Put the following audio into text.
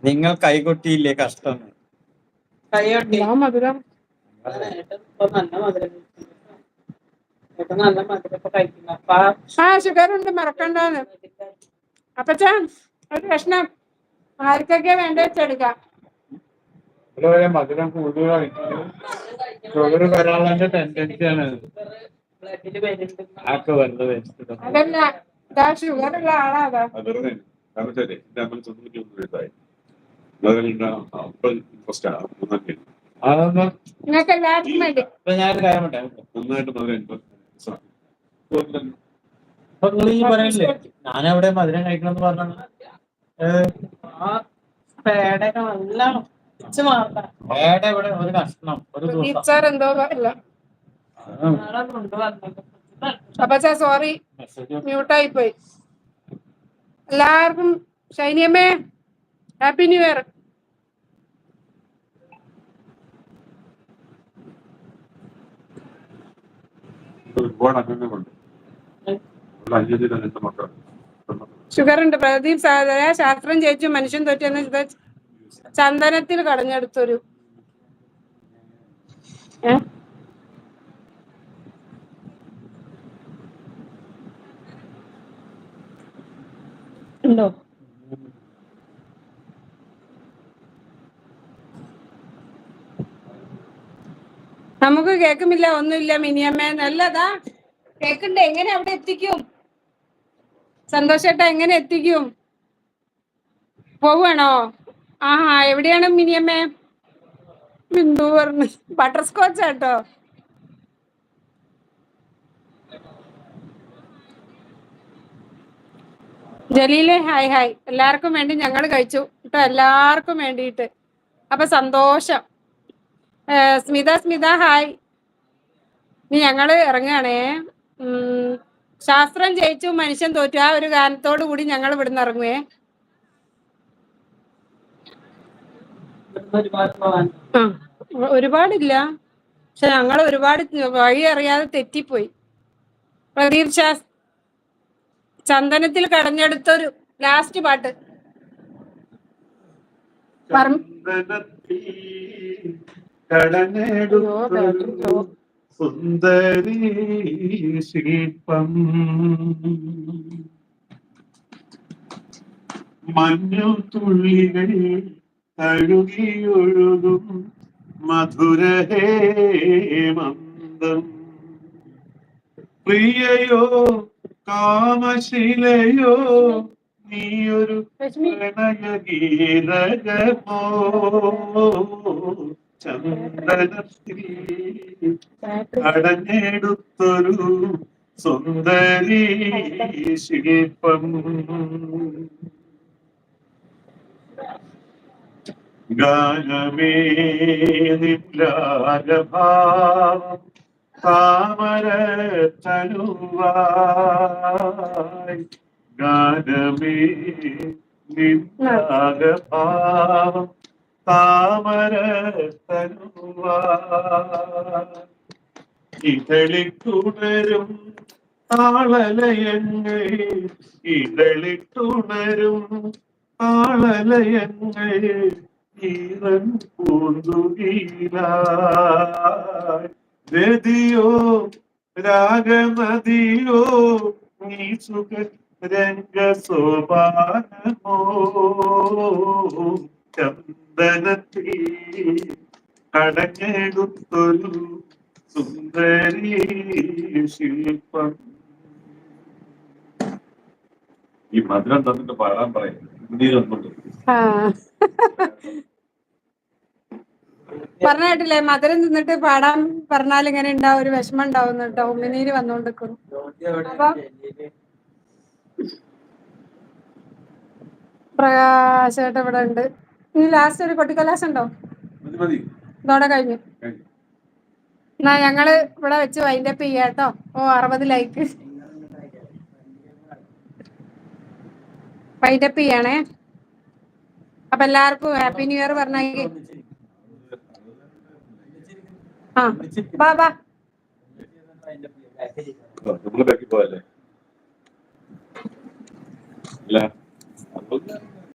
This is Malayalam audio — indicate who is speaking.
Speaker 1: നിങ്ങൾ കൈകൊട്ടിയില്ലേ? കഷ്ടം.
Speaker 2: മധുരം ഷുഗർ ഉണ്ട്, മറക്കണ്ടാന്ന്. അപ്പച്ചാ ഒരു കഷ്ണം ആർക്കൊക്കെ വേണ്ട വെച്ചെടുക്കാം.
Speaker 1: മധുരം കൂടുതൽ ഷുഗർ വരാനുള്ള ടെൻഡൻസിയാണ്.
Speaker 2: അതല്ല, ഇതാ ഷുഗർ ഉള്ള ആളാ. നിങ്ങൾക്ക് എല്ലാവർക്കും വേണ്ടി
Speaker 1: ഞാനൊരു കാര്യം പറയല്ലേ, ഞാനവിടെ മധുരം കഴിക്കണം എന്ന് പറഞ്ഞു. ഇവിടെ ഒരു കഷ്ണം ഒരു
Speaker 2: സാർ എന്തോ അല്ല. അപ്പച്ചാ സോറി, മ്യൂട്ടായി പോയി. എല്ലാവർക്കും ഷൈനിയമ്മേ ഹാപ്പി ന്യൂ ഇയർ. ഷുഗർ ഉണ്ട്. പ്രദീപ് സാധന ശാസ്ത്രം ജയിച്ചു മനുഷ്യൻ തോറ്റെന്ന് ചന്ദനത്തിൽ കടഞ്ഞെടുത്തൊരു ഉണ്ടോ? നമുക്ക് കേക്കുമില്ല, ഒന്നുമില്ല മിനിയമ്മേ. നല്ലതാ കേക്കുണ്ട്. എങ്ങനെ അവിടെ എത്തിക്കും? സന്തോഷേട്ടാ എങ്ങനെ എത്തിക്കും? പോവുകയാണോ? ആഹാ, എവിടെയാണ് മിനിയമ്മേ? ബിന്ദു പറഞ്ഞു ബട്ടർ സ്കോച്ച് ആട്ടോ. ജലീലെ ഹായ് ഹായ്. എല്ലാവർക്കും വേണ്ടി ഞങ്ങൾ കഴിച്ചു കേട്ടോ, എല്ലാവർക്കും വേണ്ടിയിട്ട്. അപ്പൊ സന്തോഷം. സ്മിത ഹായ്. ഇനി ഞങ്ങള് ഇറങ്ങുകയാണേ. ശാസ്ത്രം ജയിച്ചു മനുഷ്യൻ തോറ്റു, ആ ഒരു ഗാനത്തോടു കൂടി ഞങ്ങൾ ഇവിടുന്ന് ഇറങ്ങുവേ. ഒരുപാടില്ല, പക്ഷെ ഞങ്ങൾ ഒരുപാട് വഴി അറിയാതെ തെറ്റിപ്പോയി. പ്രദീപ് ചന്ദനത്തിൽ കടഞ്ഞെടുത്തൊരു ലാസ്റ്റ് പാട്ട്
Speaker 1: സുന്ദരി ശില്പം മഞ്ഞു തുള്ളികൾ തഴുകിയൊഴുകും മധുരഹേമന്തം പ്രിയയോ കാമശിലയോ നീയൊരു പ്രണയഗീതകമോ ചന്ദനത്തിൽ കടഞ്ഞെടുത്തൊരു സുന്ദരി ശില്പം ഗാനമേ നിലാഗഭാവം താമര തനുവായി ഗാനമേ നിലാഗഭാവം താമര തനുവായി ഇതളിത്തുണരും താളലയങ്ങൾ ഇതളിത്തുണരും താളലയങ്ങൾ ഈറൻ പൂന്തുകീലായി രതിയോ രാഗനദിയോ നീ സുഖ രംഗസോപാനമോ ചന്ദനത്തിൽ കടഞ്ഞെടുത്തൊരു സുന്ദരി ശില്പം. ഈ മധുരം തന്നിട്ട് പാടാൻ പറയും.
Speaker 2: പറഞ്ഞിട്ടില്ലേ മധുരം തിന്നിട്ട് പാടാൻ പറഞ്ഞാൽ ഇങ്ങനെ ഉണ്ടാവും, ഒരു വിഷമം ഉണ്ടാവും കേട്ടോ. ഉമിനീര് വന്നോണ്ടിരിക്കുന്നു. അപ്പൊ പ്രകാശേട്ട ഇവിടെ ഉണ്ട്. ഇനി ലാസ്റ്റ് ഒരു കൊട്ടിക്കലാശം ഉണ്ടോ? ഇതോടെ കഴിഞ്ഞു. എന്നാ ഞങ്ങള് ഇവിടെ വെച്ച് വൈൻഡപ്പ് ചെയ്യാം കേട്ടോ. 60 ലൈക്ക് വൈൻഡപ്പ് ചെയ്യണേ. അപ്പൊ എല്ലാവർക്കും ഹാപ്പി ന്യൂ ഇയർ പറഞ്ഞെങ്കിൽ ബാ ബാ.
Speaker 1: പോയല്ലേ.